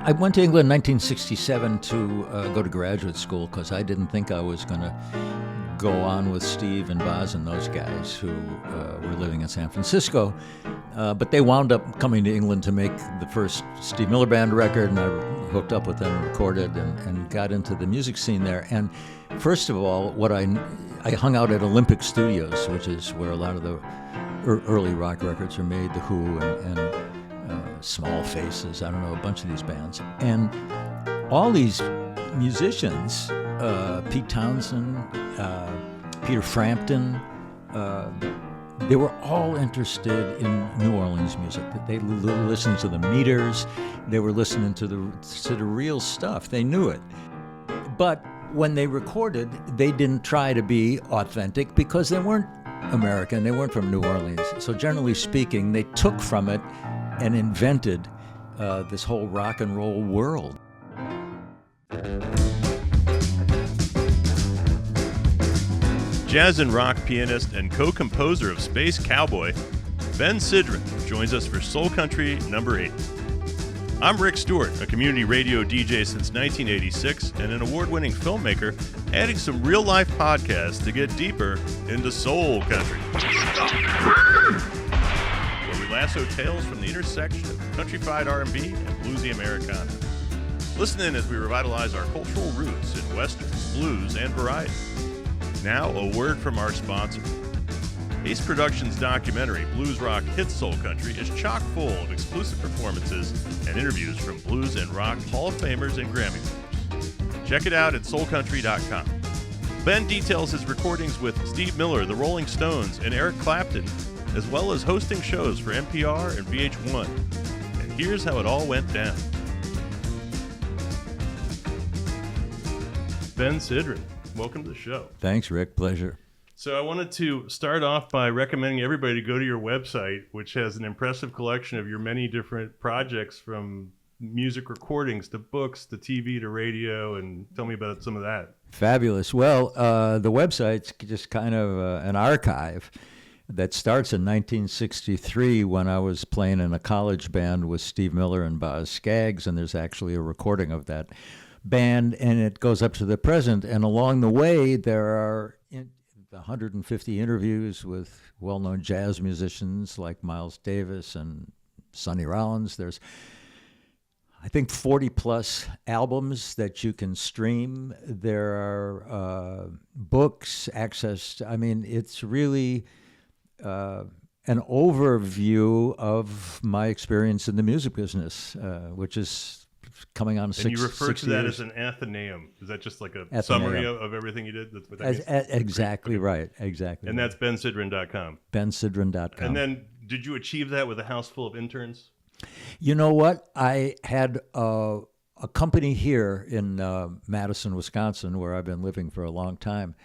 I went to England in 1967 to go to graduate school because I didn't think I was going to go on with Steve and Boz and those guys who were living in San Francisco. But they wound up coming to England to make the first Steve Miller Band record, and I hooked up with them and recorded and got into the music scene there. And first of all, I hung out at Olympic Studios, which is where a lot of the early rock records are made, The Who and Small Faces, I don't know, a bunch of these bands. And all these musicians, Pete Townshend, Peter Frampton, they were all interested in New Orleans music. They listened to the meters. They were listening to the real stuff. They knew it. But when they recorded, they didn't try to be authentic because they weren't American. They weren't from New Orleans. So generally speaking, they took from it and invented this whole rock and roll world. Jazz and rock pianist and co-composer of Space Cowboy, Ben Sidran joins us for Soul Country number 8. I'm Rick Stewart, a community radio DJ since 1986 and an award-winning filmmaker, adding some real-life podcasts to get deeper into soul country, where we lasso tales from the intersection of countrified R&B and bluesy Americana. Listen in as we revitalize our cultural roots in Western, blues, and variety. Now, a word from our sponsor. Ace Productions' documentary, Blues Rock Hits Soul Country, is chock full of exclusive performances and interviews from blues and rock Hall of Famers and Grammy winners. Check it out at soulcountry.com. Ben details his recordings with Steve Miller, the Rolling Stones, and Eric Clapton, as well as hosting shows for NPR and VH-1. And here's how it all went down. Ben Sidran, welcome to the show. Thanks, Rick. Pleasure. So I wanted to start off by recommending everybody to go to your website, which has an impressive collection of your many different projects, from music recordings to books to TV to radio, and tell me about some of that. Fabulous. Well, the website's just kind of an archive that starts in 1963 when I was playing in a college band with Steve Miller and Boz Scaggs, and there's actually a recording of that band, and it goes up to the present. And along the way, there are 150 interviews with well-known jazz musicians like Miles Davis and Sonny Rollins. There's, I think, 40-plus albums that you can stream. There are books, access. I mean, it's really an overview of my experience in the music business, which is coming on 6 years. And you refer to that as an Athenaeum. Is that just like a summary of everything you did? That's what that means? Exactly right. Exactly. And that's bensidran.com. bensidran.com. And then did you achieve that with a house full of interns? You know what? I had a company here in Madison, Wisconsin, where I've been living for a long time,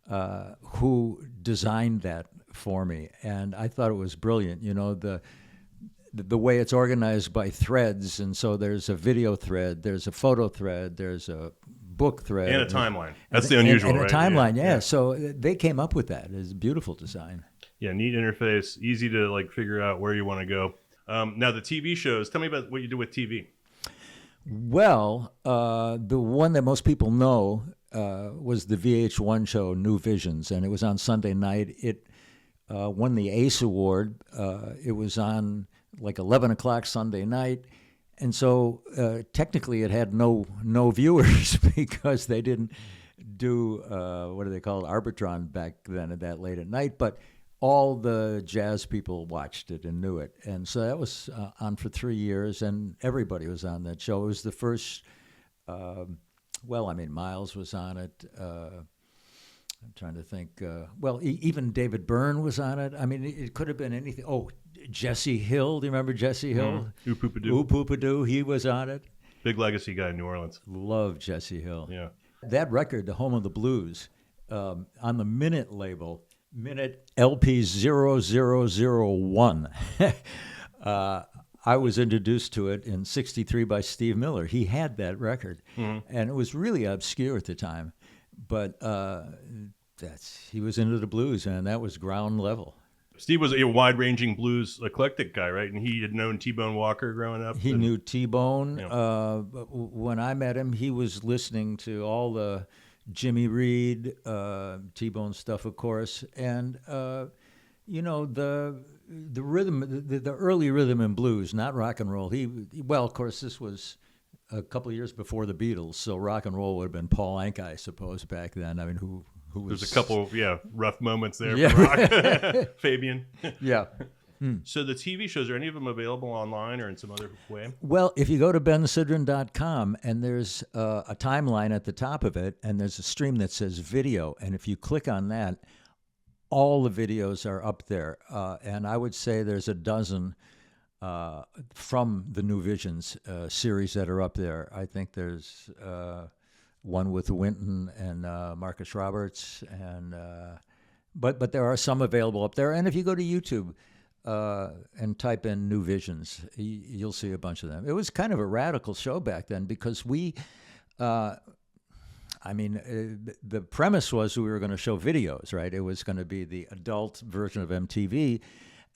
who designed that for me. And I thought it was brilliant. You know, the way it's organized by threads, and so there's a video thread, there's a photo thread, there's a book thread. And a timeline. That's the unusual, and right? a timeline, yeah. So they came up with that. It's a beautiful design. Yeah, neat interface, easy to figure out where you want to go. Now the TV shows, tell me about what you do with TV. Well, the one that most people know was the VH-1 show, New Visions, and it was on Sunday night. It won the ACE Award. It was on like 11 o'clock Sunday night. And so technically it had no viewers because they didn't do, what do they call it, Arbitron back then at that late at night. But all the jazz people watched it and knew it. And so that was on for 3 years, and everybody was on that show. It was the first, Miles was on it. I'm trying to think. Even David Byrne was on it. I mean, it could have been anything. Oh, Jesse Hill. Do you remember Jesse Hill? Oop-Poopadoo. He was on it. Big legacy guy in New Orleans. Love Jesse Hill. Yeah. That record, The Home of the Blues, on the Minute label, Minute LP 0001. I was introduced to it in '63 by Steve Miller. He had that record, and it was really obscure at the time. But he was into the blues, and that was ground level. Steve was a wide-ranging blues eclectic guy, right? And he had known T-Bone Walker growing up. He knew T-Bone. Yeah. When I met him, he was listening to all the Jimmy Reed, T-Bone stuff, of course, and you know, the rhythm, the early rhythm and blues, not rock and roll. Well, of course, this was a couple of years before the Beatles, so rock and roll would have been Paul Anka, I suppose, back then. I mean, who was... There's a couple, rough moments there for rock. Fabian. Yeah. So the TV shows, are any of them available online or in some other way? Well, if you go to bensidran.com, and there's a timeline at the top of it, and there's a stream that says video, and if you click on that, all the videos are up there. And I would say there's a dozen from the New Visions series that are up there. I think there's one with Wynton and Marcus Roberts, and but there are some available up there. And if you go to YouTube and type in New Visions, you'll see a bunch of them. It was kind of a radical show back then because we, the premise was we were going to show videos, right? It was going to be the adult version of MTV,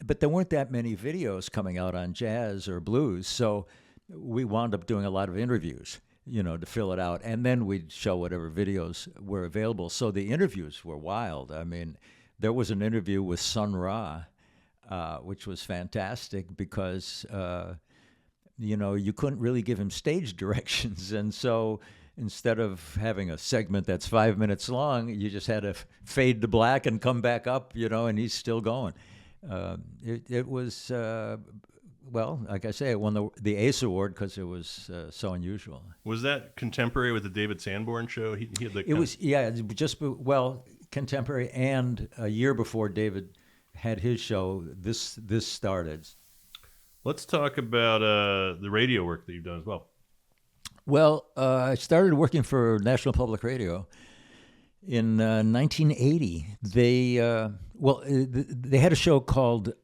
but there weren't that many videos coming out on jazz or blues, so we wound up doing a lot of interviews, to fill it out, and then we'd show whatever videos were available. So the interviews were wild. I mean, there was an interview with Sun Ra, which was fantastic because, you couldn't really give him stage directions. And so instead of having a segment that's 5 minutes long, you just had to fade to black and come back up, and he's still going. It was, like I say, it won the ACE Award because it was so unusual. Was that contemporary with the David Sanborn show? He had the... It was, contemporary, and a year before David had his show, this started. Let's talk about the radio work that you've done as well. Well, I started working for National Public Radio in 1980. They had a show called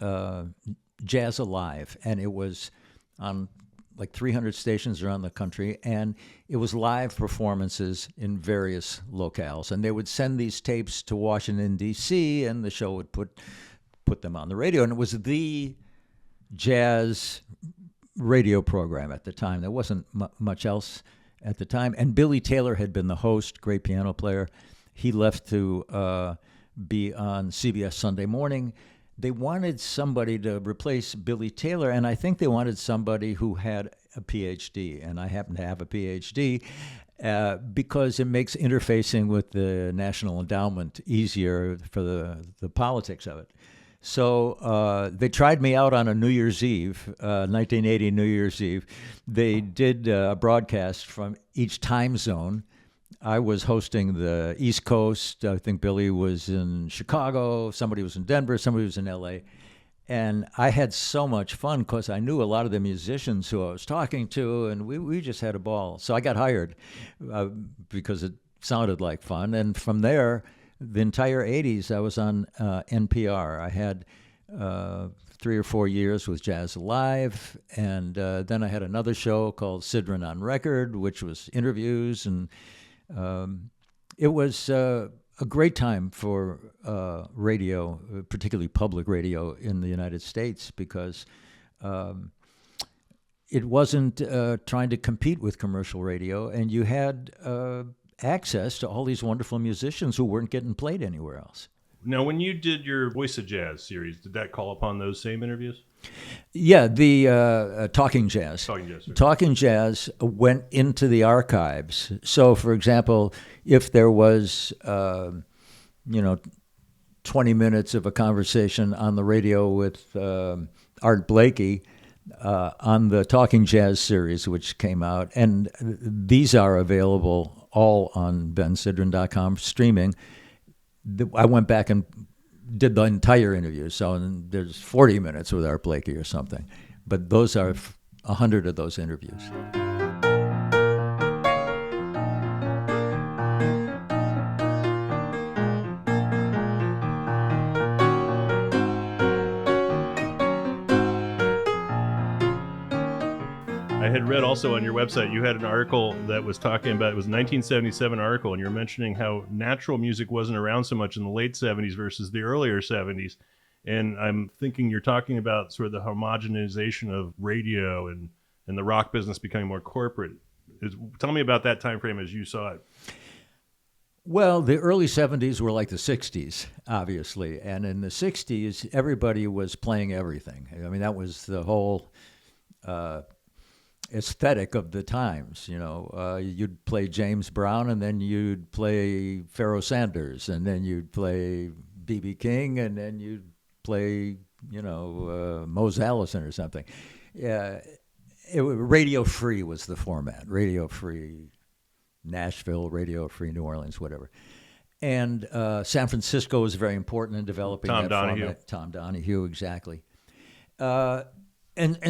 Jazz Alive, and it was on like 300 stations around the country, and it was live performances in various locales. And they would send these tapes to Washington, D.C., and the show would put them on the radio. And it was the jazz radio program at the time. There wasn't much else at the time. And Billy Taylor had been the host, great piano player. He left to be on CBS Sunday Morning. They wanted somebody to replace Billy Taylor, and I think they wanted somebody who had a PhD, and I happen to have a PhD, because it makes interfacing with the National Endowment easier for the politics of it. So they tried me out on a New Year's Eve, 1980 New Year's Eve. They did a broadcast from each time zone. I was hosting the East Coast. I think Billy was in Chicago. Somebody was in Denver. Somebody was in L.A. And I had so much fun because I knew a lot of the musicians who I was talking to, and we just had a ball. So I got hired because it sounded like fun. And from there, the entire 80s, I was on NPR. I had 3 or 4 years with Jazz Alive, and then I had another show called Sidran on Record, which was interviews, and it was a great time for radio, particularly public radio in the United States, because it wasn't trying to compete with commercial radio, and you had access to all these wonderful musicians who weren't getting played anywhere else. Now, when you did your Voice of Jazz series, did that call upon those same interviews? Yeah, the Talking Jazz. Talking Jazz went into the archives. So, for example, if there was, 20 minutes of a conversation on the radio with Art Blakey on the Talking Jazz series, which came out, and these are available all on bensidran.com streaming. I went back and did the entire interview, so there's 40 minutes with Art Blakey or something. But those are 100 of those interviews. I had read also on your website, you had an article that was talking about, it was a 1977 article, and you were mentioning how natural music wasn't around so much in the late 70s versus the earlier 70s. And I'm thinking you're talking about sort of the homogenization of radio and the rock business becoming more corporate. Tell me about that time frame as you saw it. Well, the early 70s were like the 60s, obviously. And in the 60s, everybody was playing everything. I mean, that was the whole aesthetic of the times. You know, you'd play James Brown, and then you'd play Pharoah Sanders, and then you'd play B.B. King, and then you'd play, Mose Allison or something. Yeah, Radio Free was the format. Radio Free Nashville, Radio Free New Orleans, whatever. And San Francisco was very important in developing that format. Tom Donahue, exactly. And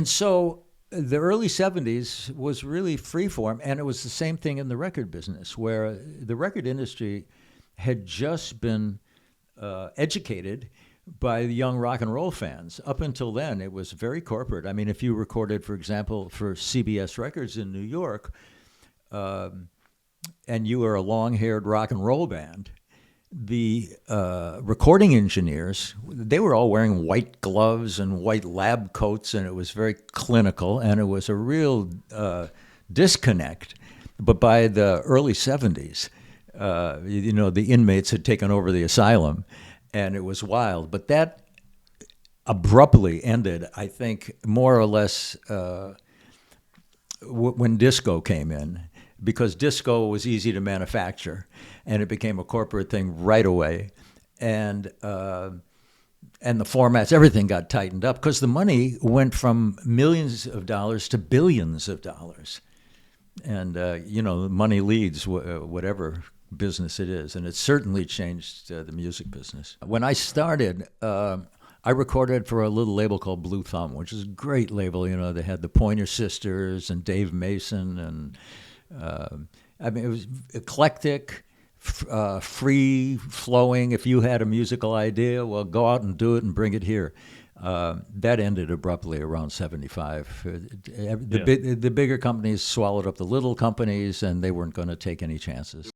so the early 70s was really freeform, and it was the same thing in the record business, where the record industry had just been educated by the young rock and roll fans. Up until then, it was very corporate. I mean, if you recorded, for example, for CBS Records in New York, and you were a long-haired rock and roll band, the recording engineers, they were all wearing white gloves and white lab coats, and it was very clinical, and it was a real disconnect. But by the early 70s, the inmates had taken over the asylum, and it was wild. But that abruptly ended, I think, more or less when disco came in, because disco was easy to manufacture, and it became a corporate thing right away. And the formats, everything got tightened up, because the money went from millions of dollars to billions of dollars. And, money leads whatever business it is, and it certainly changed the music business. When I started, I recorded for a little label called Blue Thumb, which is a great label. They had the Pointer Sisters and Dave Mason, and it was eclectic, free-flowing. If you had a musical idea, well, go out and do it and bring it here. That ended abruptly around 75. The bigger companies swallowed up the little companies, and they weren't going to take any chances.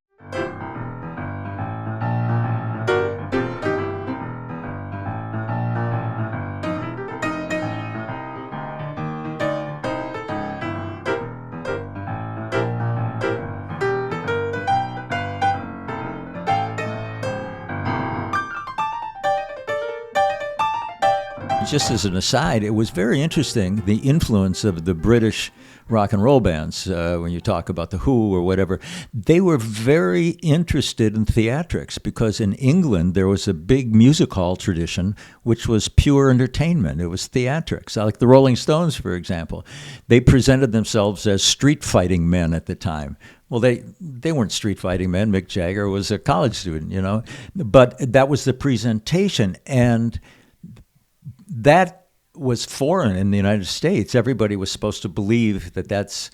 Just as an aside, it was very interesting, the influence of the British rock and roll bands, when you talk about The Who or whatever. They were very interested in theatrics, because in England there was a big music hall tradition, which was pure entertainment. It was theatrics. Like the Rolling Stones, for example. They presented themselves as street fighting men at the time. Well, they weren't street fighting men. Mick Jagger was a college student, But that was the presentation, and that was foreign in the United States. Everybody was supposed to believe that that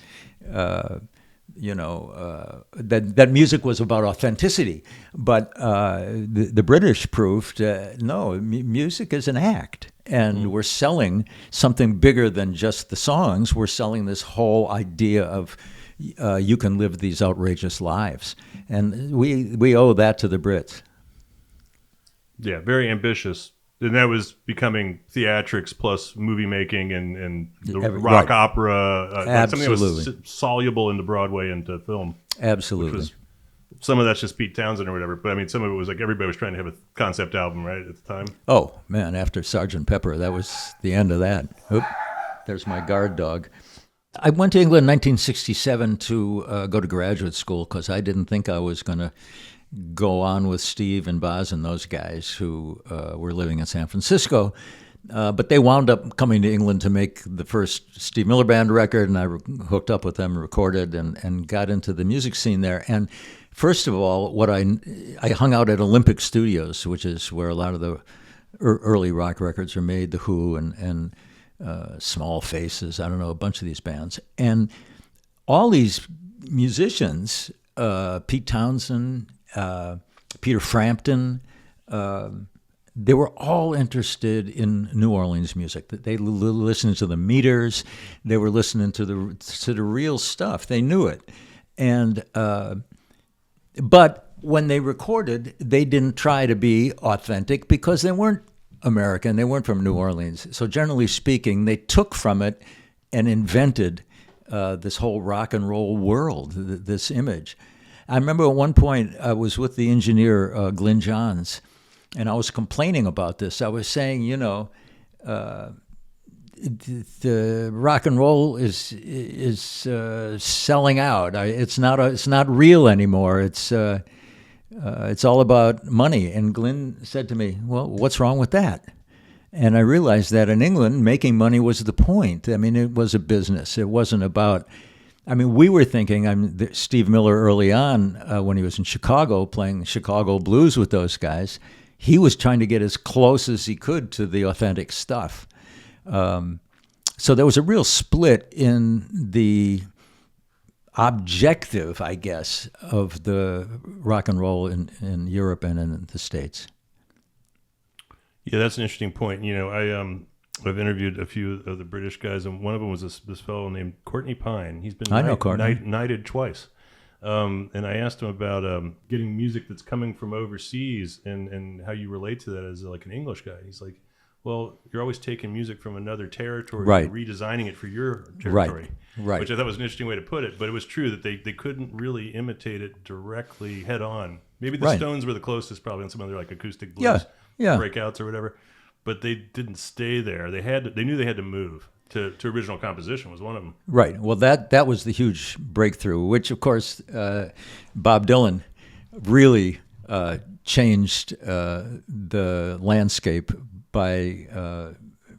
music was about authenticity. But the British proved, no, music is an act. And we're selling something bigger than just the songs. We're selling this whole idea of you can live these outrageous lives. And we owe that to the Brits. Yeah, very ambitious. And that was becoming theatrics plus movie making and the rock opera. Something that was soluble into Broadway, into film. Absolutely. Some of that's just Pete Townsend or whatever. But I mean, some of it was like everybody was trying to have a concept album, right, at the time? Oh, man, after Sgt. Pepper, that was the end of that. Oop, there's my guard dog. I went to England in 1967 to go to graduate school, because I didn't think I was going to go on with Steve and Boz and those guys who were living in San Francisco. But they wound up coming to England to make the first Steve Miller Band record, and I hooked up with them, recorded, and got into the music scene there. And first of all, I hung out at Olympic Studios, which is where a lot of the early rock records are made, The Who and Small Faces, I don't know, a bunch of these bands. And all these musicians, Pete Townsend, Peter Frampton, they were all interested in New Orleans music. They listened to the meters. They were listening to the real stuff. They knew it. And but when they recorded, they didn't try to be authentic, because they weren't America, and they weren't from New Orleans. So generally speaking, they took from it and invented this whole rock and roll world, this image. I remember at one point I was with the engineer, Glyn Johns, and I was complaining about this. I was saying, the rock and roll is selling out. It's not real anymore. It's all about money. And Glyn said to me, "Well, what's wrong with that?" And I realized that in England, making money was the point. I mean, it was a business. It wasn't about. I mean, we were thinking. Steve Miller early on when he was in Chicago playing Chicago blues with those guys. He was trying to get as close as he could to the authentic stuff. So there was a real split in the objective, I guess, of the rock and roll in Europe and in the States. Yeah, that's an interesting point. I've interviewed a few of the British guys, and one of them was this fellow named Courtney Pine. He's been knighted twice. And I asked him about getting music that's coming from overseas and how you relate to that as like an English guy. He's like, well, you're always taking music from another territory and redesigning it for your territory. Right. Which I thought was an interesting way to put it. But it was true that they couldn't really imitate it directly head on. Maybe the Stones were the closest probably on some other like acoustic blues breakouts or whatever. But they didn't stay there. They knew they had to move. To original composition was one of them. Right. Well, that was the huge breakthrough, which, of course, Bob Dylan really changed the landscape by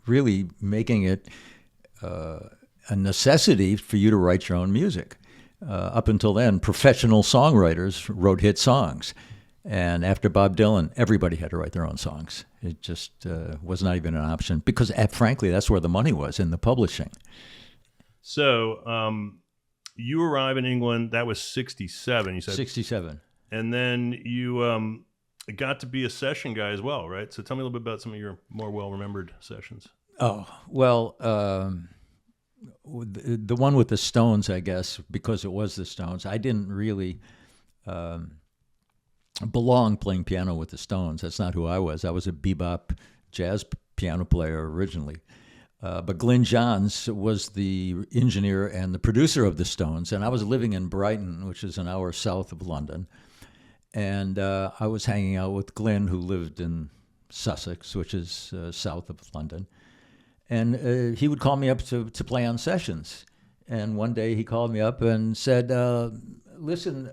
really making it a necessity for you to write your own music. Up until then, professional songwriters wrote hit songs. And after Bob Dylan, everybody had to write their own songs. It just was not even an option because, frankly, that's where the money was, in the publishing. So you arrive in England. That was 1967, you said? 1967. And then you got to be a session guy as well, right? So tell me a little bit about some of your more well-remembered sessions. Oh, well, the one with the Stones, I guess, because it was the Stones, I didn't really... belong playing piano with the Stones. That's not who I was. I was a bebop jazz piano player originally. But Glyn Johns was the engineer and the producer of the Stones, and I was living in Brighton, which is an hour south of London. And I was hanging out with Glyn, who lived in Sussex, which is south of London. And he would call me up to play on sessions. And one day he called me up and said, listen,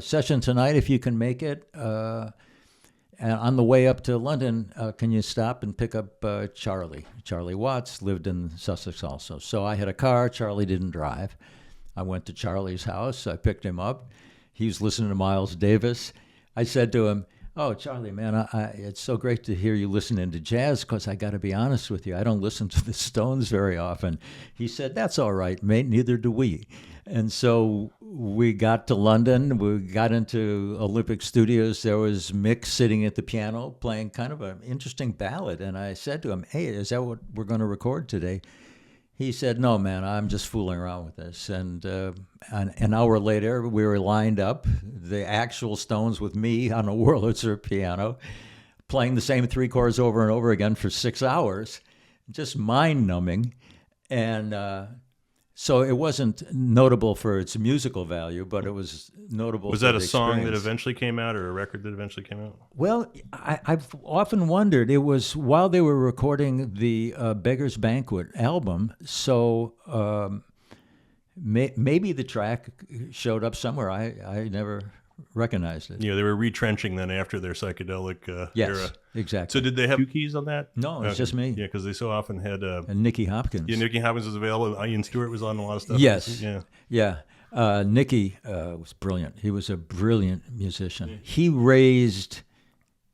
session tonight, if you can make it. And on the way up to London, can you stop and pick up Charlie? Charlie Watts lived in Sussex also. So I had a car. Charlie didn't drive. I went to Charlie's house. I picked him up. He was listening to Miles Davis. I said to him, "Oh, Charlie, man, it's so great to hear you listening to jazz because I got to be honest with you. I don't listen to the Stones very often." He said, "That's all right, mate. Neither do we." And so we got to London. We got into Olympic Studios. There was Mick sitting at the piano playing kind of an interesting ballad. And I said to him, "Hey, is that what we're going to record today?" He said, "No, man, I'm just fooling around with this." And an hour later, we were lined up, the actual Stones with me on a Wurlitzer piano, playing the same three chords over and over again for 6 hours, just mind-numbing. And so it wasn't notable for its musical value, but it was notable Was for that a the song that experience. eventually came out or a record that eventually came out? Well, I've often wondered. It was while they were recording the Beggars Banquet album, so maybe the track showed up somewhere. I never recognized it. Yeah, they were retrenching then after their psychedelic Yes, era. exactly. So did they have two keys on that? No, it's just me. Yeah, because they so often had... And Nicky Hopkins. Yeah, Nicky Hopkins was available. Ian Stewart was on a lot of stuff. Yes. Yeah. Nicky was brilliant. He was a brilliant musician. Yeah. He raised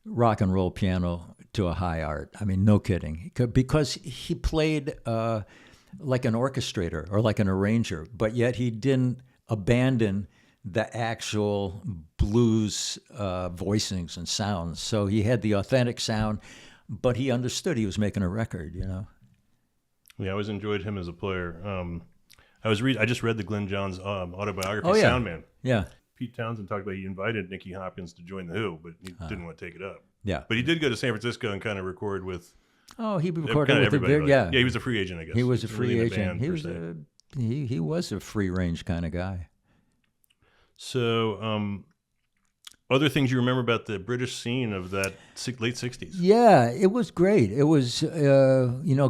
rock and roll piano to a high art. I mean, no kidding. Because he played like an orchestrator or like an arranger, but yet he didn't abandon the actual blues voicings and sounds. So he had the authentic sound, but he understood he was making a record, you know? Yeah, I always enjoyed him as a player. I just read the Glyn Johns autobiography, Oh, yeah. Soundman. Yeah. Pete Townshend talked about he invited Nicky Hopkins to join the Who, but he didn't want to take it up. Yeah. But he did go to San Francisco and kind of record with. Oh, he recorded kind of with everybody. yeah. Yeah, he was a free agent, I guess. He was a free Really in the agent. band, He was a free range kind of guy. So, other things you remember about the British scene of that late 60s? Yeah, it was great. It was,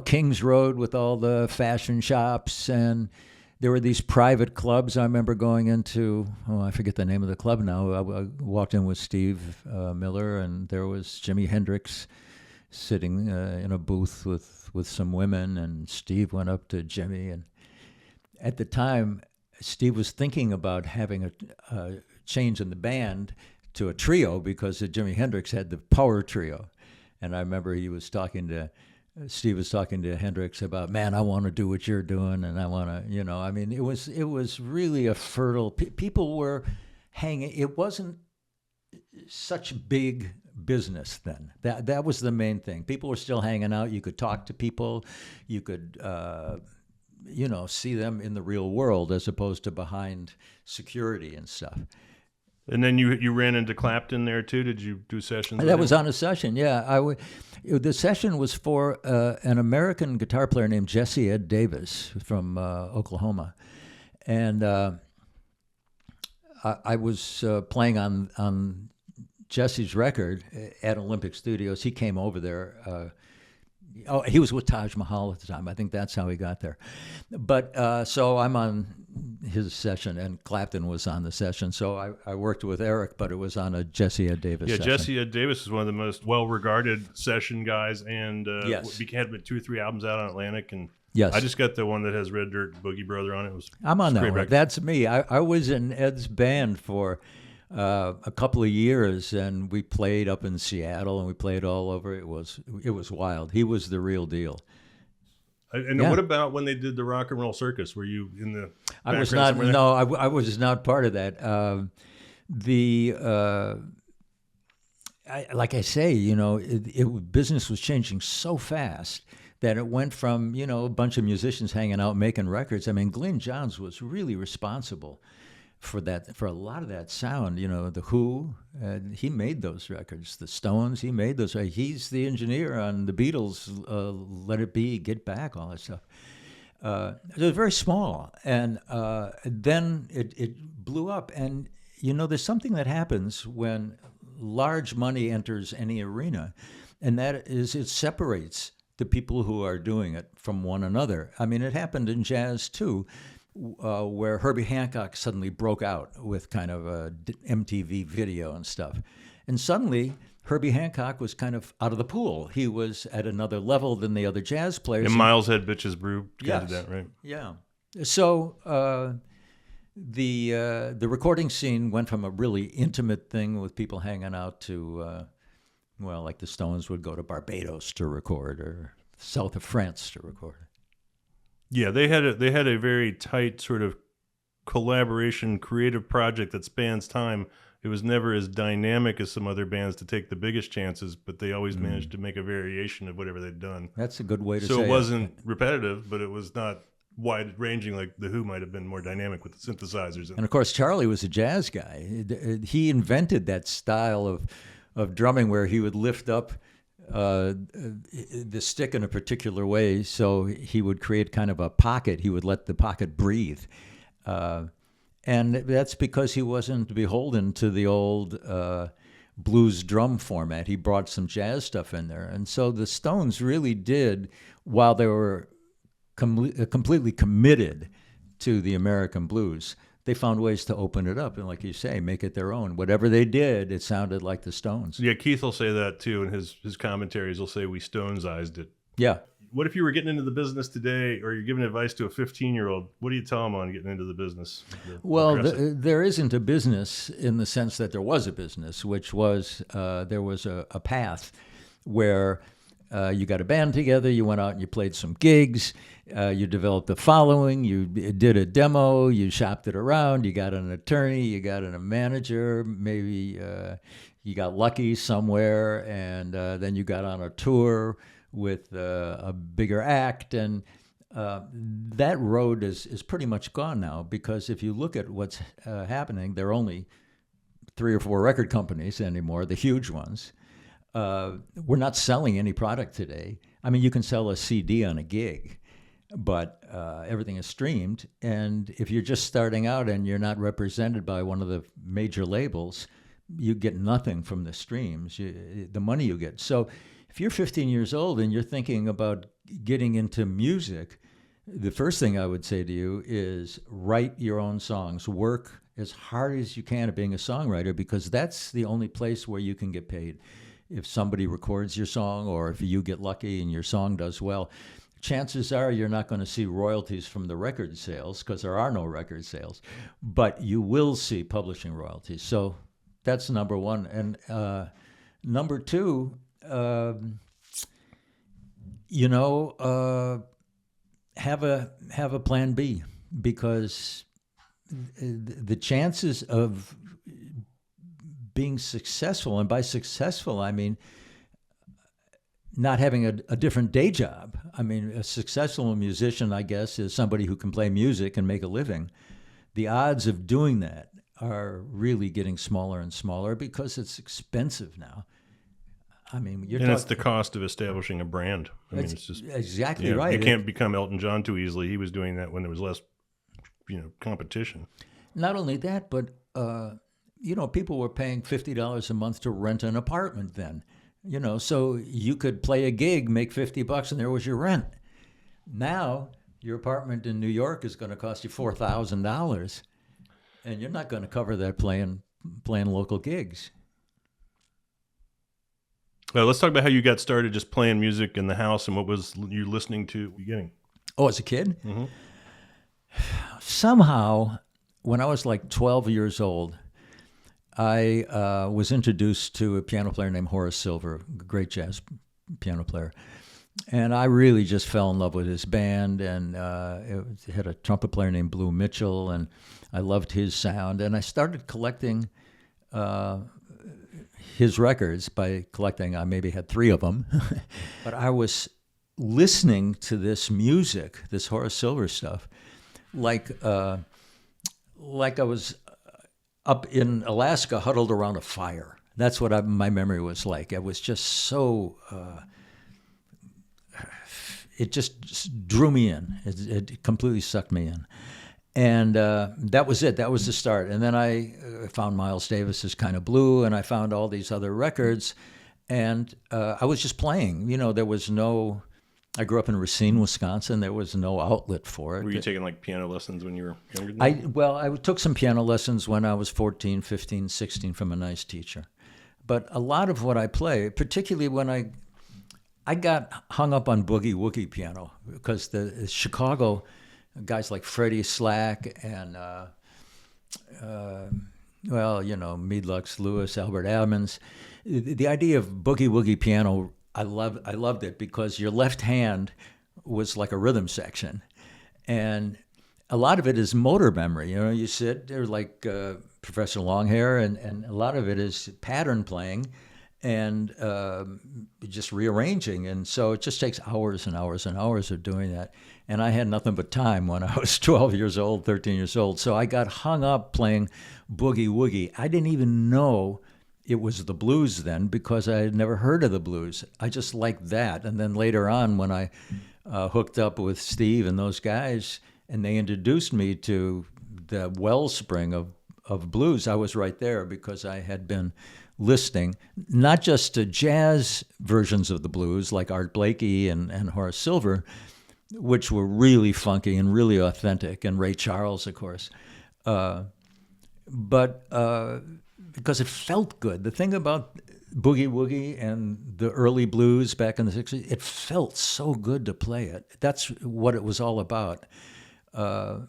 Kings Road with all the fashion shops, and there were these private clubs. I remember going into, I forget the name of the club now. I walked in with Steve Miller, and there was Jimi Hendrix sitting in a booth with some women, and Steve went up to Jimmy. And at the time, Steve was thinking about having a change in the band to a trio because Jimi Hendrix had the power trio. And I remember Steve was talking to Hendrix about, man, I want to do what you're doing, and I want to, it was really a fertile, people were hanging, it wasn't such big business then. That was the main thing. People were still hanging out. You could talk to people. You could, see them in the real world as opposed to behind security and stuff. And then you ran into Clapton there too. Did you do sessions? That was on a session, yeah. The session was for an American guitar player named Jesse Ed Davis from Oklahoma, and I was playing on Jesse's record at Olympic Studios. He came over there. He was with Taj Mahal at the time. I think that's how he got there. But so I'm on his session, and Clapton was on the session. So I worked with Eric, but it was on a Jesse Ed Davis session. Yeah, Jesse Ed Davis is one of the most well-regarded session guys, and yes. had 2 or 3 albums out on Atlantic. And yes. I just got the one that has Red Dirt Boogie Brother on it. I'm on that one. Record. That's me. I was in Ed's band for a couple of years, and we played up in Seattle, and we played all over. It was wild. He was the real deal. And what about when they did the Rock and Roll Circus? Were you in the? I was not. No, I was not part of that. Like I say, business was changing so fast that it went from a bunch of musicians hanging out making records. I mean, Glyn Johns was really responsible for a lot of that sound. The Who, he made those records. The Stones, he made those. He's the engineer on the Beatles, Let It Be, Get Back, all that stuff. It was very small, and then it blew up. And there's something that happens when large money enters any arena, and that is it separates the people who are doing it from one another. I mean, it happened in jazz too. Where Herbie Hancock suddenly broke out with kind of a MTV video and stuff. And suddenly, Herbie Hancock was kind of out of the pool. He was at another level than the other jazz players. And Miles had Bitches Brew. Yes. Did that, right? Yeah. So the recording scene went from a really intimate thing with people hanging out to, like the Stones would go to Barbados to record or south of France to record. Yeah, they had a very tight sort of collaboration, creative project that spans time. It was never as dynamic as some other bands to take the biggest chances, but they always managed to make a variation of whatever they'd done. That's a good way to say it. So it wasn't repetitive, but it was not wide-ranging like The Who might have been more dynamic with the synthesizers. And of course, Charlie was a jazz guy. He invented that style of drumming where he would lift up the stick in a particular way, so he would create kind of a pocket. He would let the pocket breathe, and that's because he wasn't beholden to the old blues drum format. He brought some jazz stuff in there, and so the Stones really did, while they were completely committed to the American blues, they found ways to open it up and, like you say, make it their own. Whatever they did, it sounded like the Stones. Yeah, Keith will say that too in his commentaries. He'll say we Stonesized it. Yeah. What if you were getting into the business today, or you're giving advice to a 15-year-old? What do you tell them on getting into the business? There isn't a business in the sense that there was a business, which was there was a path where you got a band together, you went out and you played some gigs, you developed a following, you did a demo, you shopped it around, you got an attorney, you got a manager, maybe you got lucky somewhere, and then you got on a tour with a bigger act, and that road is pretty much gone now, because if you look at what's happening, there are only 3 or 4 record companies anymore, the huge ones. We're not selling any product today. I mean, you can sell a CD on a gig, but everything is streamed. And if you're just starting out and you're not represented by one of the major labels, you get nothing from the streams, the money you get. So if you're 15 years old and you're thinking about getting into music, the first thing I would say to you is write your own songs. Work as hard as you can at being a songwriter, because that's the only place where you can get paid. If somebody records your song, or if you get lucky and your song does well, chances are you're not going to see royalties from the record sales, because there are no record sales, but you will see publishing royalties. So that's number one. And number two, have a plan B, because the chances of being successful, and by successful I mean not having a different day job. I mean, a successful musician, I guess, is somebody who can play music and make a living. The odds of doing that are really getting smaller and smaller because it's expensive now. I mean, it's the cost of establishing a brand. I mean, it's just exactly right. You can't become Elton John too easily. He was doing that when there was less, competition. Not only that, but people were paying $50 a month to rent an apartment then. So you could play a gig, make $50, and there was your rent. Now your apartment in New York is going to cost you $4,000, and you're not going to cover that playing local gigs. Well, let's talk about how you got started just playing music in the house, and what was you listening to at the beginning? Oh, as a kid? Mm-hmm. Somehow, when I was like 12 years old, I was introduced to a piano player named Horace Silver, a great jazz piano player. And I really just fell in love with his band, and it had a trumpet player named Blue Mitchell, and I loved his sound. And I started collecting his records by collecting. I maybe had 3 of them, but I was listening to this music, this Horace Silver stuff, like I was up in Alaska, huddled around a fire. That's what my memory was like. It was just so. It just drew me in. It completely sucked me in. And that was it. That was the start. And then I found Miles Davis's Kind of Blue, and I found all these other records. And I was just playing. There was no... I grew up in Racine, Wisconsin. There was no outlet for it. Were you taking like piano lessons when you were younger than that? I took some piano lessons when I was 14, 15, 16 from a nice teacher. But a lot of what I play, particularly when I got hung up on boogie-woogie piano, because the Chicago guys like Freddie Slack and, Meadlux Lewis, Albert Ammons, the idea of boogie-woogie piano, I loved it because your left hand was like a rhythm section. And a lot of it is motor memory. You sit there like Professor Longhair, and a lot of it is pattern playing and just rearranging. And so it just takes hours and hours and hours of doing that. And I had nothing but time when I was 12 years old, 13 years old. So I got hung up playing boogie-woogie. I didn't even know it was the blues then, because I had never heard of the blues. I just liked that. And then later on, when I hooked up with Steve and those guys, and they introduced me to the wellspring of blues, I was right there, because I had been listening, not just to jazz versions of the blues, like Art Blakey and Horace Silver, which were really funky and really authentic, and Ray Charles, of course, but because it felt good. The thing about boogie-woogie and the early blues back in the 60s, it felt so good to play it. That's what it was all about. A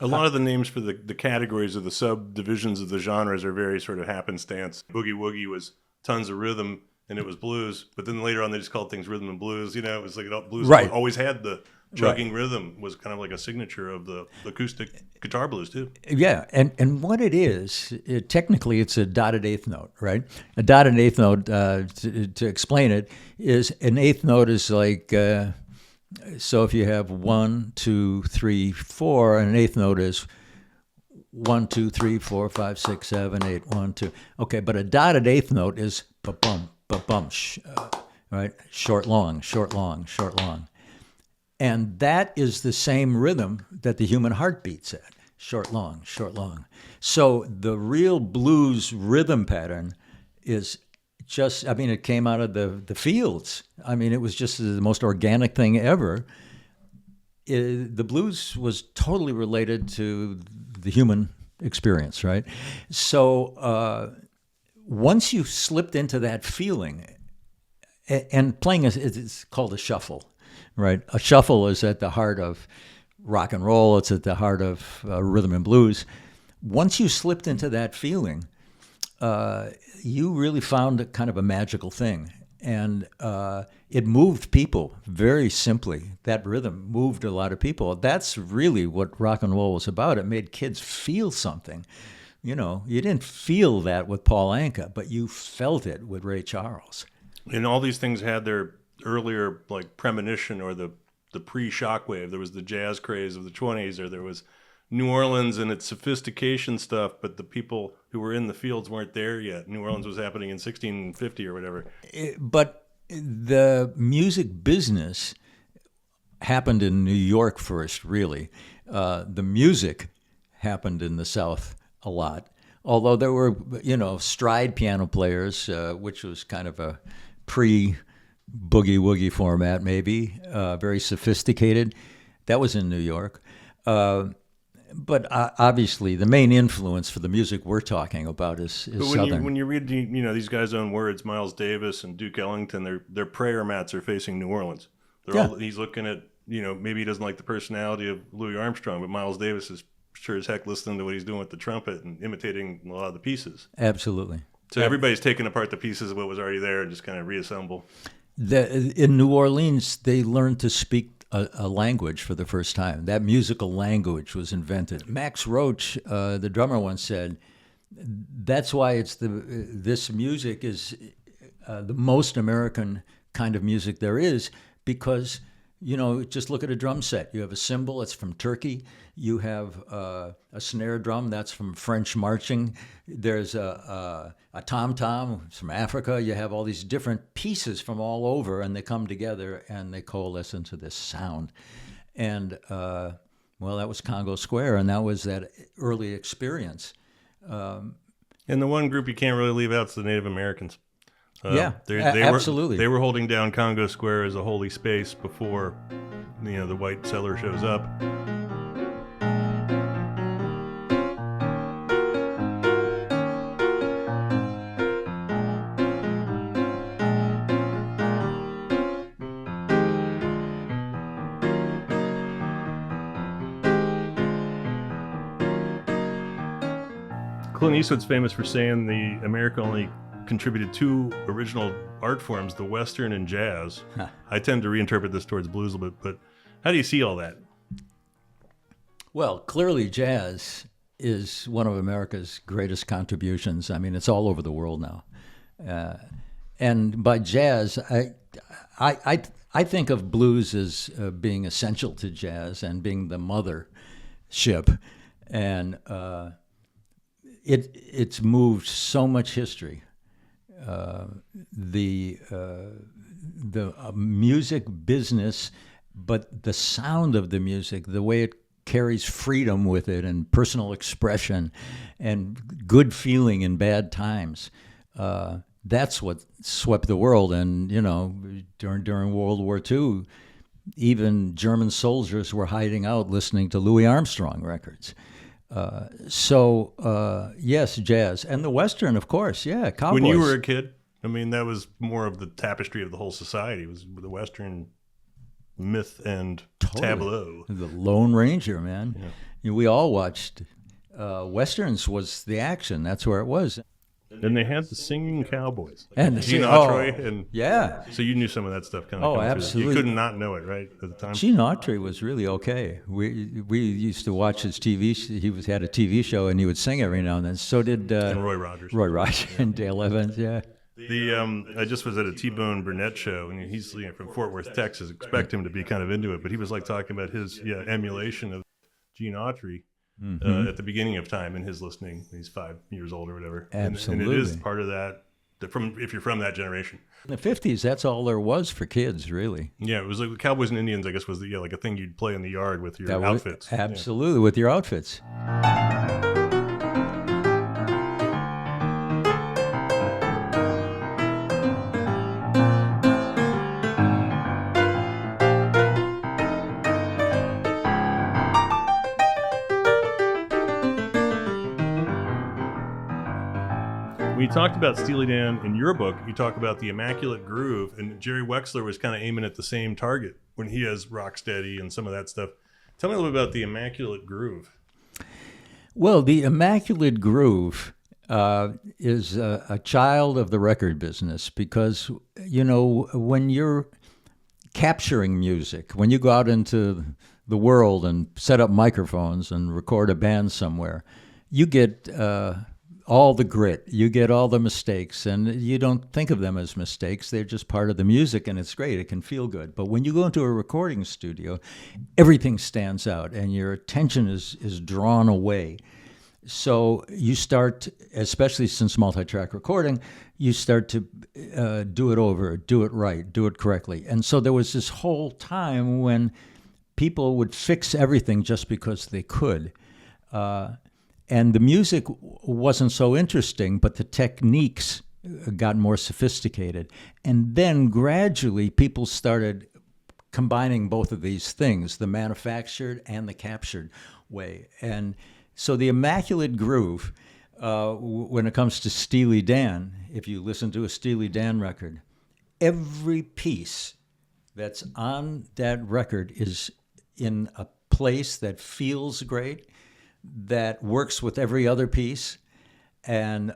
lot of the names for the categories of the subdivisions of the genres are very sort of happenstance. Boogie-woogie was tons of rhythm, and it was blues. But then later on, they just called things rhythm and blues. It was like blues always had the chugging rhythm, was kind of like a signature of the acoustic guitar blues too. Yeah, and what it is, technically it's a dotted eighth note, right? A dotted eighth note, to explain it, is an eighth note is like, so if you have 1, 2, 3, 4, and an eighth note is 1, 2, 3, 4, 5, 6, 7, 8, 1, 2. Okay, but a dotted eighth note is ba-bum, ba-bum, right? Short, long, short, long, short, long. And that is the same rhythm that the human heart beats at. Short, long, short, long. So the real blues rhythm pattern is just, I mean, it came out of the fields. I mean, it was just the most organic thing ever. The blues was totally related to the human experience, right? So once you slipped into that feeling, and playing it's called a shuffle, right? A shuffle is at the heart of rock and roll. It's at the heart of rhythm and blues. Once you slipped into that feeling, you really found a kind of a magical thing. And it moved people very simply. That rhythm moved a lot of people. That's really what rock and roll was about. It made kids feel something. You know, you didn't feel that with Paul Anka, but you felt it with Ray Charles. And all these things had their earlier like premonition or the pre-shockwave. There was the jazz craze of the 20s, or there was New Orleans and its sophistication stuff, but the people who were in the fields weren't there yet. New Orleans was happening in 1650 or whatever. But the music business happened in New York first, really. The music happened in the South a lot, although there were, stride piano players, which was kind of a pre-boogie woogie format, maybe, very sophisticated. That was in New York. But obviously, the main influence for the music we're talking about is Southern. When you read these guys' own words, Miles Davis and Duke Ellington, their prayer mats are facing New Orleans. He's looking at, maybe he doesn't like the personality of Louis Armstrong, but Miles Davis is sure as heck listening to what he's doing with the trumpet and imitating a lot of the pieces. Absolutely. So everybody's taking apart the pieces of what was already there and just kind of reassemble. In New Orleans, they learned to speak a language for the first time. That musical language was invented. Max Roach, the drummer, once said, "That's why this music is the most American kind of music there is, because just look at a drum set. You have a cymbal, it's from Turkey. You have a snare drum, that's from French marching. There's a tom-tom from Africa. You have all these different pieces from all over, and they come together and they coalesce into this sound. And, that was Congo Square, and that was that early experience. And the one group you can't really leave out is the Native Americans. Absolutely. They were holding down Congo Square as a holy space before, the white settler shows up. Clint Eastwood's famous for saying America only contributed two original art forms, the Western and jazz. I tend to reinterpret this towards blues a little bit, but how do you see all that? Well, clearly jazz is one of America's greatest contributions. I mean, it's all over the world now. And by jazz, I think of blues as being essential to jazz and being the mothership. And it's moved so much history. The music business, but the sound of the music, the way it carries freedom with it and personal expression and good feeling in bad times. That's what swept the world. And, during World War II, even German soldiers were hiding out listening to Louis Armstrong records. Yes, jazz. And the Western, of course, Cowboys. When you were a kid, I mean, that was more of the tapestry of the whole society. It was the Western myth and tableau. The Lone Ranger, man. Yeah. We all watched. Westerns was the action. That's where it was. And they had the singing cowboys. And Gene Autry. And yeah. So you knew some of that stuff kind of. Absolutely. You couldn't not know it, right, at the time? Gene Autry was really okay. We used to watch his TV. He had a TV show, and he would sing every now and then. So did and Roy Rogers. And Dale Evans, yeah. I just was at a T-Bone Burnett show, and he's from Fort Worth, Texas. Expect him to be kind of into it, but he was like talking about his emulation of Gene Autry. at the beginning of time in his listening. He's 5 years old or whatever. Absolutely. And it is part of that, if you're from that generation. In the 50s, that's all there was for kids, really. Yeah, it was like Cowboys and Indians, I guess, was like a thing you'd play in the yard with your outfits. Absolutely, with your outfits. When you talked about Steely Dan in your book, you talk about the immaculate groove, and Jerry Wexler was kind of aiming at the same target when he has Rocksteady and some of that stuff. Tell me a little bit about the immaculate groove. Well, the immaculate groove is a child of the record business because, you know, when you're capturing music, when you go out into the world and set up microphones and record a band somewhere, you get all the grit, you get all the mistakes, and you don't think of them as mistakes. They're just part of the music, and it's great. It can feel good. But when you go into a recording studio, everything stands out, and your attention is drawn away. So you start, especially since multi-track recording, you start to do it over, do it right, do it correctly. And so there was this whole time when people would fix everything just because they could. And the music wasn't so interesting, but the techniques got more sophisticated. And then gradually people started combining both of these things, the manufactured and the captured way. And so the immaculate groove, when it comes to Steely Dan, if you listen to a Steely Dan record, every piece that's on that record is in a place that feels great, that works with every other piece, and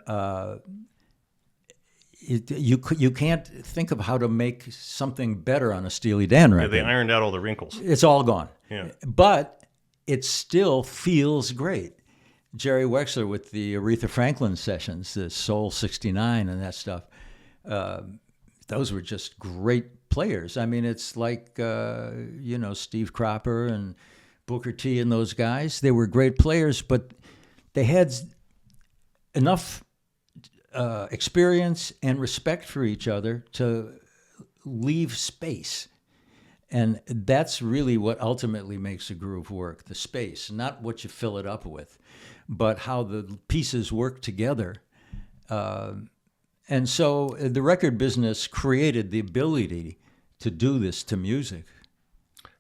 you can't think of how to make something better on a Steely Dan record. Yeah, they ironed out all the wrinkles. It's all gone. Yeah. But it still feels great. Jerry Wexler with the Aretha Franklin sessions, the Soul 69 and that stuff, those were just great players. I mean, it's like, Steve Cropper and Booker T and those guys. They were great players, but they had enough experience and respect for each other to leave space. And that's really what ultimately makes a groove work, the space, not what you fill it up with, but how the pieces work together. And so the record business created the ability to do this to music.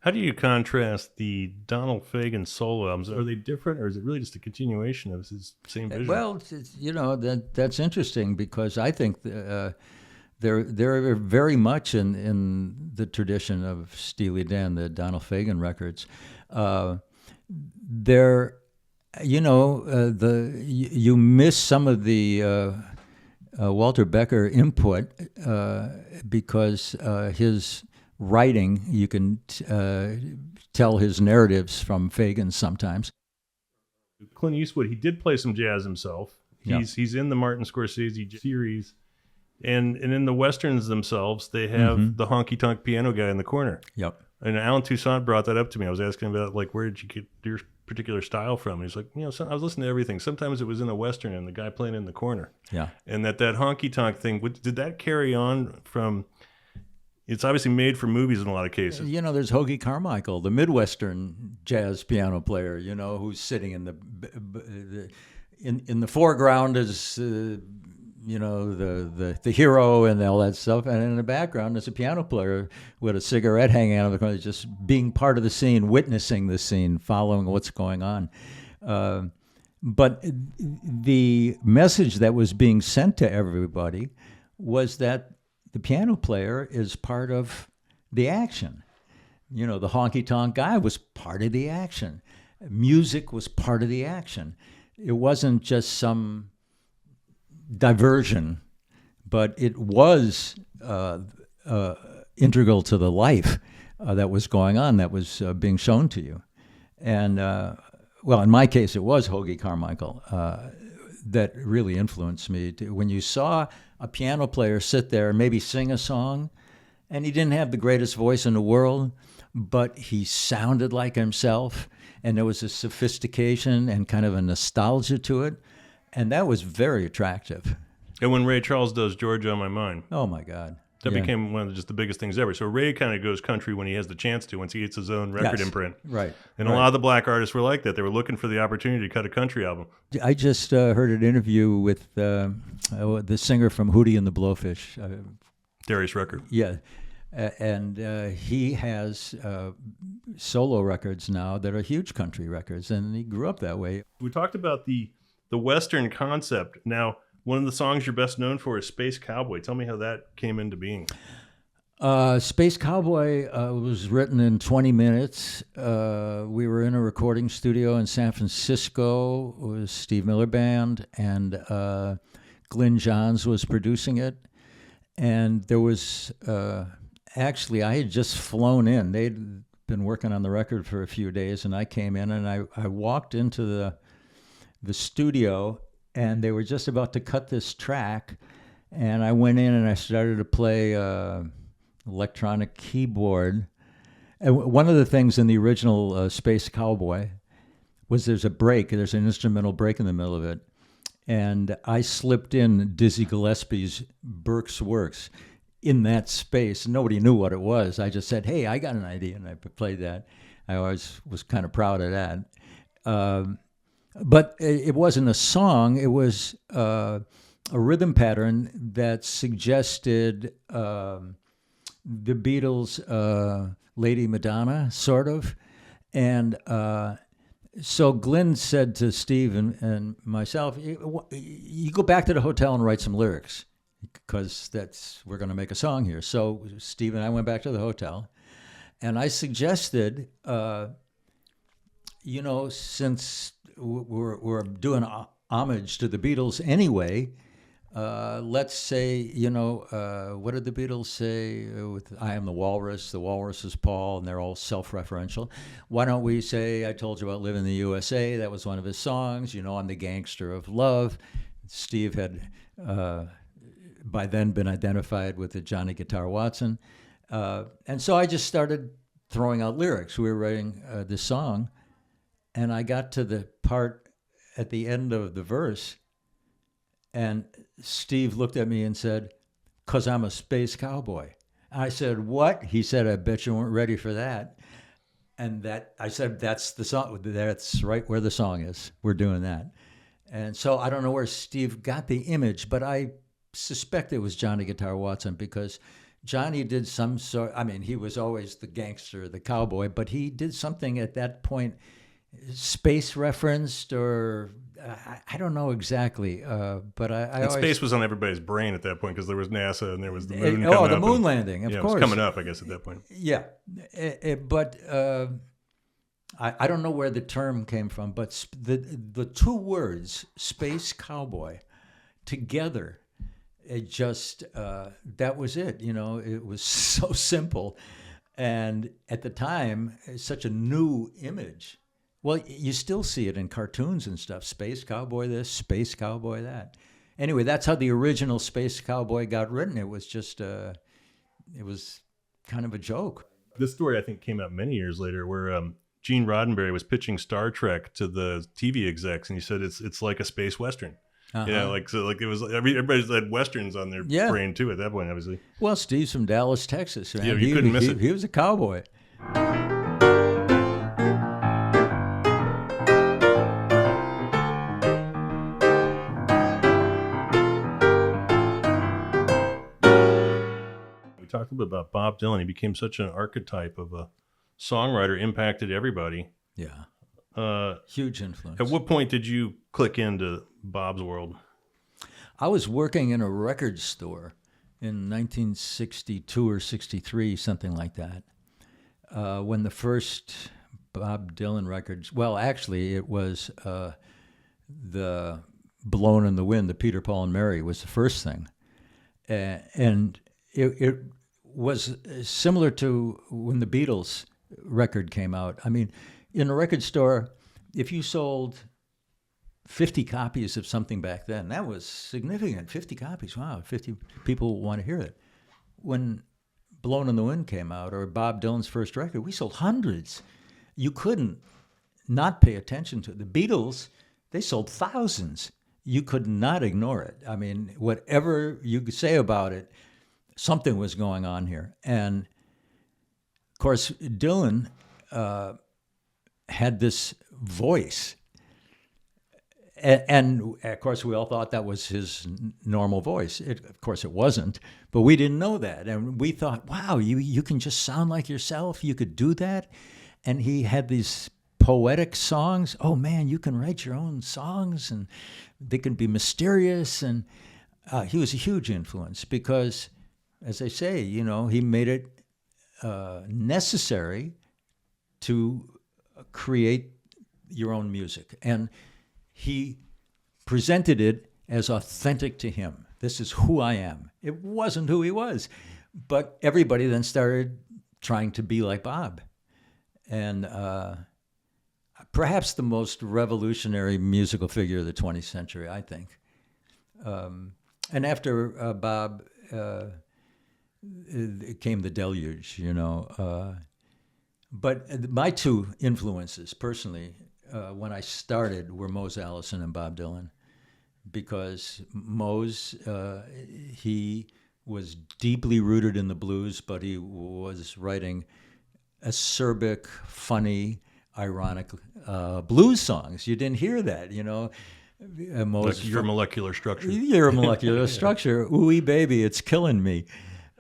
How do you contrast the Donald Fagen solo albums? Are they different, or is it really just a continuation of his same vision? Well, that's interesting because I think they're very much in the tradition of Steely Dan, the Donald Fagen records. You miss some of the Walter Becker input because his writing, you can tell his narratives from Fagen sometimes. Clint Eastwood, he did play some jazz himself. He's in the Martin Scorsese series, and in the westerns themselves, they have the honky tonk piano guy in the corner. Yep. And Alan Toussaint brought that up to me. I was asking about where did you get your particular style from? And he's like, I was listening to everything. Sometimes it was in a western and the guy playing in the corner. Yeah. And that honky tonk thing, did that carry on from? It's obviously made for movies in a lot of cases. There's Hoagy Carmichael, the Midwestern jazz piano player, who's sitting in the foreground as the hero and all that stuff, and in the background is a piano player with a cigarette hanging out of the corner, just being part of the scene, witnessing the scene, following what's going on. But the message that was being sent to everybody was that the piano player is part of the action. The honky-tonk guy was part of the action. Music was part of the action. It wasn't just some diversion, but it was integral to the life that was going on, that was being shown to you. And, in my case, it was Hoagy Carmichael that really influenced me. When you saw a piano player sit there and maybe sing a song, and he didn't have the greatest voice in the world, but he sounded like himself, and there was a sophistication and kind of a nostalgia to it, and that was very attractive. And when Ray Charles does Georgia on My Mind, Oh my God. that Yeah. became one of just the biggest things ever. So Ray kind of goes country when he has the chance to, once he gets his own record Yes. imprint. Right. And a lot of the black artists were like that. They were looking for the opportunity to cut a country album. I just heard an interview with the singer from Hootie and the Blowfish. Darius Rucker. Yeah. And he has solo records now that are huge country records, and he grew up that way. We talked about the Western concept. Now, one of the songs you're best known for is Space Cowboy. Tell me how that came into being. Space Cowboy was written in 20 minutes. We were in a recording studio in San Francisco with Steve Miller Band, and Glyn Johns was producing it. And there was, actually, I had just flown in. They'd been working on the record for a few days, and I came in, and I walked into the studio, and they were just about to cut this track, and I went in and I started to play electronic keyboard. And one of the things in the original Space Cowboy was there's an instrumental break in the middle of it, and I slipped in Dizzy Gillespie's Burke's Works in that space. Nobody knew what it was. I just said, hey, I got an idea, and I played that. I always was kind of proud of that. But it wasn't a song. It was a rhythm pattern that suggested the Beatles' Lady Madonna, sort of. And so Glyn said to Steve and myself, you go back to the hotel and write some lyrics, because we're going to make a song here. So Steve and I went back to the hotel, and I suggested, since we're doing homage to the Beatles anyway, let's say, what did the Beatles say with I Am the Walrus is Paul, and they're all self-referential. Why don't we say I Told You About Living in the USA? That was one of his songs. I'm the gangster of love. Steve had by then been identified with the Johnny Guitar Watson. And so I just started throwing out lyrics. We were writing this song, and I got to the part at the end of the verse, and Steve looked at me and said, "'Cause I'm a space cowboy." I said, "What?" He said, "I bet you weren't ready for that." And I said, "That's the song. That's right where the song is. We're doing that." And so I don't know where Steve got the image, but I suspect it was Johnny Guitar Watson, because Johnny did some sort. He was always the gangster, the cowboy, but he did something at that point, space referenced, or I don't know exactly. But I space was on everybody's brain at that point, because there was NASA and there was the moon. The moon landing, of course, it was coming up, I guess, at that point. Yeah, but I don't know where the term came from, but the two words space cowboy together, it just that was it. It was so simple, and at the time, it's such a new image. Well, you still see it in cartoons and stuff. Space cowboy this, space cowboy that. Anyway, that's how the original Space Cowboy got written. It was just it was kind of a joke. This story, I think, came out many years later, where Gene Roddenberry was pitching Star Trek to the TV execs, and he said it's like a space western. Uh-huh. It was. Everybody's had westerns on their brain too at that point, obviously. Well, Steve's from Dallas, Texas. Man. Yeah, you couldn't miss it. He was a cowboy. We talked a little bit about Bob Dylan. He became such an archetype of a songwriter, impacted everybody. Yeah. Huge influence. At what point did you click into Bob's world? I was working in a record store in 1962 or 63, something like that, when the first Bob Dylan records, well, actually, it was the Blown in the Wind, the Peter, Paul, and Mary was the first thing. And it was similar to when the Beatles record came out. In a record store, if you sold 50 copies of something back then, that was significant. 50 copies, wow, 50 people want to hear it. When Blown in the Wind came out, or Bob Dylan's first record, we sold hundreds. You couldn't not pay attention to. The Beatles, they sold thousands. You could not ignore it. I mean, whatever you could say about it, something was going on here. And of course, Dylan had this voice. And of course, we all thought that was his normal voice. Of course, it wasn't, but we didn't know that. And we thought, wow, you can just sound like yourself. You could do that. And he had these poetic songs. Oh, man, you can write your own songs, and they can be mysterious. And he was a huge influence because, as I say, he made it necessary to create your own music. And he presented it as authentic to him. This is who I am. It wasn't who he was. But everybody then started trying to be like Bob. And perhaps the most revolutionary musical figure of the 20th century, I think. And after Bob, it came the deluge, But my two influences, personally, when I started, were Mose Allison and Bob Dylan, because Mose, he was deeply rooted in the blues, but he was writing acerbic, funny, ironic blues songs. You didn't hear that, Mose, Like your molecular structure. Your molecular structure. Ooh, baby, it's killing me.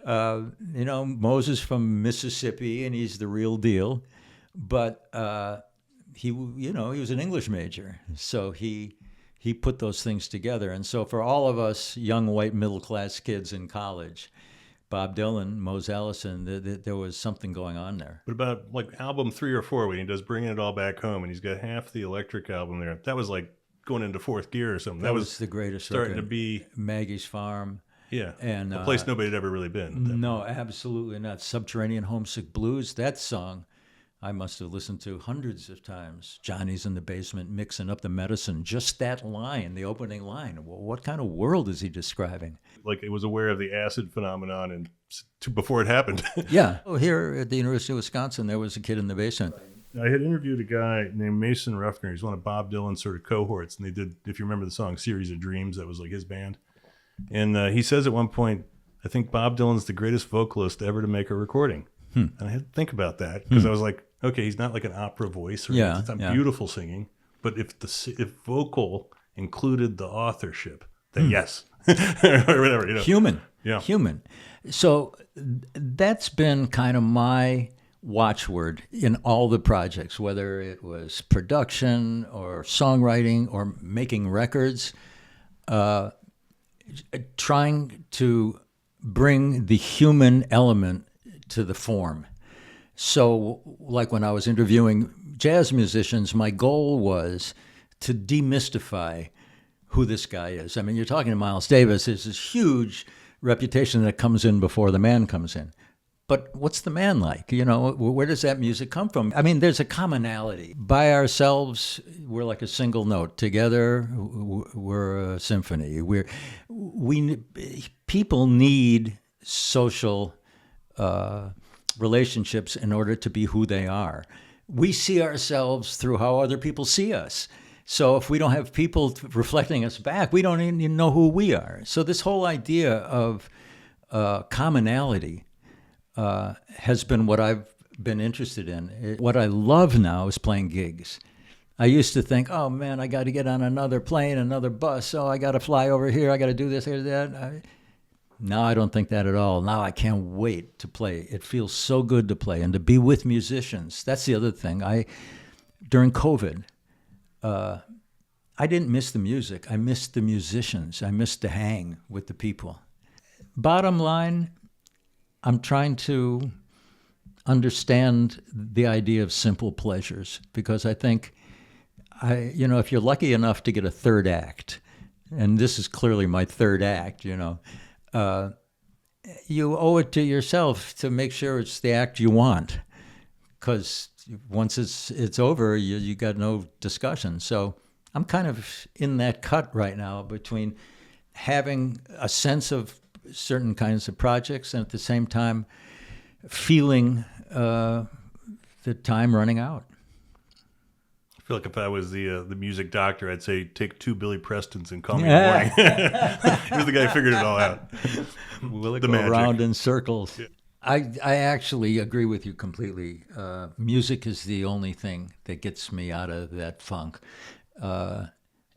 Moses from Mississippi, and he's the real deal. But he was an English major, so he put those things together. And so for all of us young white middle class kids in college, Bob Dylan, Mose Allison, there was something going on there. But about like album 3 or 4, when he does Bringing It All Back Home, and he's got half the electric album there, that was like going into fourth gear or something. That was the greatest starting record. to be Maggie's Farm. Yeah, and a place nobody had ever really been. No, absolutely not. Subterranean Homesick Blues, that song I must have listened to hundreds of times. Johnny's in the basement mixing up the medicine. Just that line, the opening line. What kind of world is he describing? Like it was aware of the acid phenomenon and before it happened. Yeah. Here at the University of Wisconsin, there was a kid in the basement. I had interviewed a guy named Mason Ruffner. He's one of Bob Dylan's sort of cohorts. And they did, if you remember the song Series of Dreams, that was like his band. And he says at one point, I think Bob Dylan's the greatest vocalist ever to make a recording. And I had to think about that because I was like, okay, he's not like an opera voice or it's not beautiful singing. But if vocal included the authorship, then yes. Or whatever, Human. Yeah. Human. So that's been kind of my watchword in all the projects, whether it was production or songwriting or making records. Trying to bring the human element to the form. So, like when I was interviewing jazz musicians, my goal was to demystify who this guy is. I mean, you're talking to Miles Davis. There's this huge reputation that comes in before the man comes in. But what's the man like? Where does that music come from? I mean, there's a commonality. By ourselves, we're like a single note. Together, we're a symphony. People need social relationships in order to be who they are. We see ourselves through how other people see us. So if we don't have people reflecting us back, we don't even know who we are. So this whole idea of commonality has been what I've been interested in. What I love now is playing gigs. I used to think, oh man, I got to get on another plane, another bus. Oh, I got to fly over here. I got to do this or that. Now I don't think that at all. Now I can't wait to play. It feels so good to play and to be with musicians. That's the other thing. During COVID, I didn't miss the music. I missed the musicians. I missed to hang with the people. Bottom line, I'm trying to understand the idea of simple pleasures because I think, if you're lucky enough to get a third act, and this is clearly my third act, you owe it to yourself to make sure it's the act you want, because once it's over, you got no discussion. So I'm kind of in that cut right now between having a sense of certain kinds of projects and at the same time feeling the time running out. feel like if I was the music doctor, I'd say take 2 Billy Prestons and call me in the morning. He was the guy who figured it all out. Will it The go magic. around in circles? Yeah. I actually agree with you completely. Music is the only thing that gets me out of that funk. And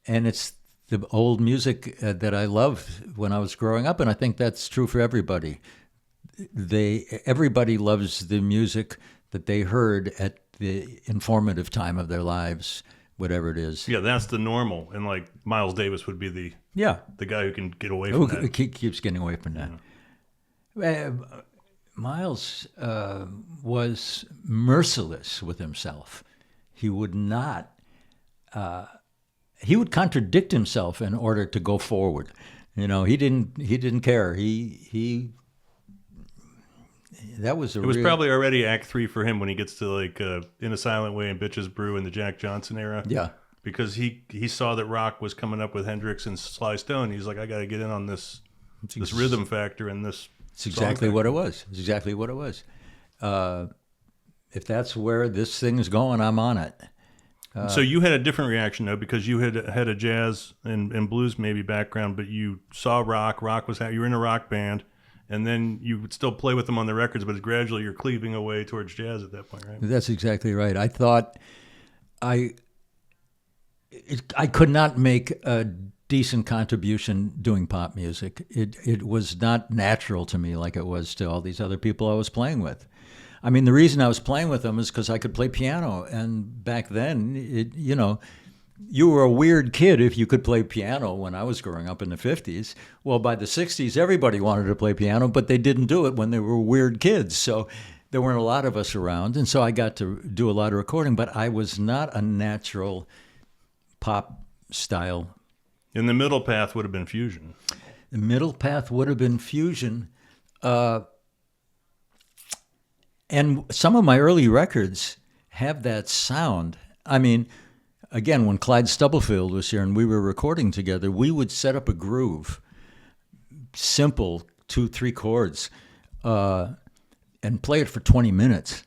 it's the old music that I loved when I was growing up, and I think that's true for everybody. Everybody loves the music that they heard at the informative time of their lives, whatever it is. Yeah, that's the normal. And like Miles Davis would be the guy who can get away from that. Who keeps getting away from that. Miles was merciless with himself. He would not. He would contradict himself in order to go forward. You know, he didn't care. That was It was probably already Act 3 for him when he gets to like In a Silent Way and Bitches Brew in the Jack Johnson era. Yeah. Because he saw that rock was coming up with Hendrix and Sly Stone. He's like, I got to get in on this rhythm factor and this. It's exactly what it was. It's exactly what it was. If that's where this thing's going, I'm on it. So you had a different reaction though, because you had a jazz and blues maybe background, but you saw rock. Rock was you were in a rock band, and then you would still play with them on the records, but gradually you're cleaving away towards jazz at that point, right? That's exactly right. I thought I could not make a decent contribution doing pop music. It was not natural to me like it was to all these other people I was playing with. I mean, the reason I was playing with them is because I could play piano, and back then, you were a weird kid if you could play piano when I was growing up in the 50s. Well, by the 60s, everybody wanted to play piano, but they didn't do it when they were weird kids. So there weren't a lot of us around, and so I got to do a lot of recording, but I was not a natural pop style. And the middle path would have been fusion. The middle path would have been fusion. And some of my early records have that sound. I mean, again, when Clyde Stubblefield was here and we were recording together, we would set up a groove, simple 2-3 chords, and play it for 20 minutes.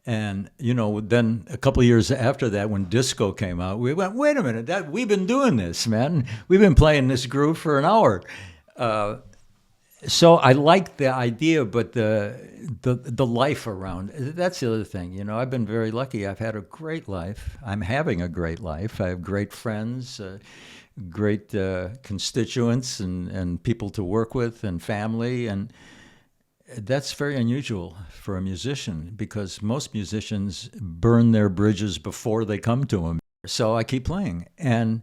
And, then a couple of years after that, when disco came out, we went, wait a minute, we've been doing this, man. We've been playing this groove for an hour. So I like the idea, but the life around, that's the other thing. I've been very lucky. I've had a great life. I'm having a great life. I have great friends, great constituents and people to work with and family. And that's very unusual for a musician because most musicians burn their bridges before they come to them. So I keep playing. And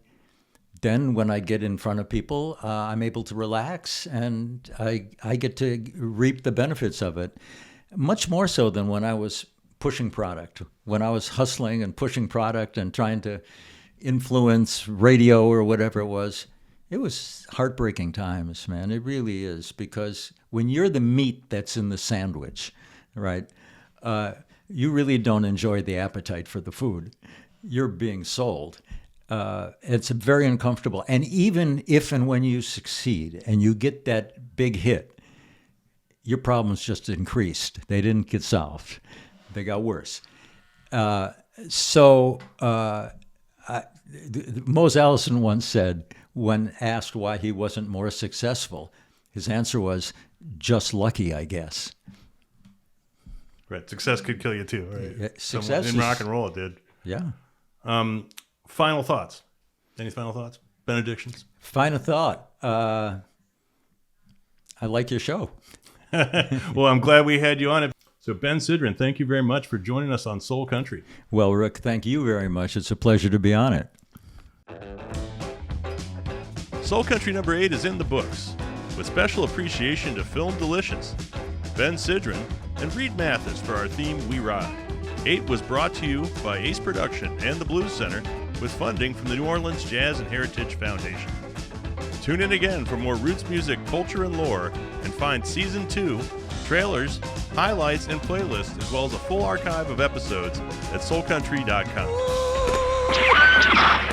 then when I get in front of people, I'm able to relax and I get to reap the benefits of it. Much more so than when I was pushing product, when I was hustling and pushing product and trying to influence radio or whatever it was. It was heartbreaking times, man. It really is, because when you're the meat that's in the sandwich, right, you really don't enjoy the appetite for the food. You're being sold. It's very uncomfortable. And even if and when you succeed and you get that big hit, your problems just increased. They didn't get solved. They got worse. Mose Allison once said, when asked why he wasn't more successful, his answer was, just lucky, I guess. Right. Success could kill you too, right? Yeah, success in rock and roll, it did. Yeah. Final thoughts? Any final thoughts? Benedictions? Final thought. I like your show. Well, I'm glad we had you on it. So Ben Sidran, thank you very much for joining us on Soul Country. Well, Rick, thank you very much. It's a pleasure to be on it. Soul Country number 8 is in the books, with special appreciation to Film Delicious, Ben Sidran, and Reed Mathis for our theme, We Ride. 8 was brought to you by Ace Production and the Blues Center, with funding from the New Orleans Jazz and Heritage Foundation. Tune in again for more roots music, culture, and lore, and find Season 2, trailers, highlights, and playlists, as well as a full archive of episodes at soulcountry.com.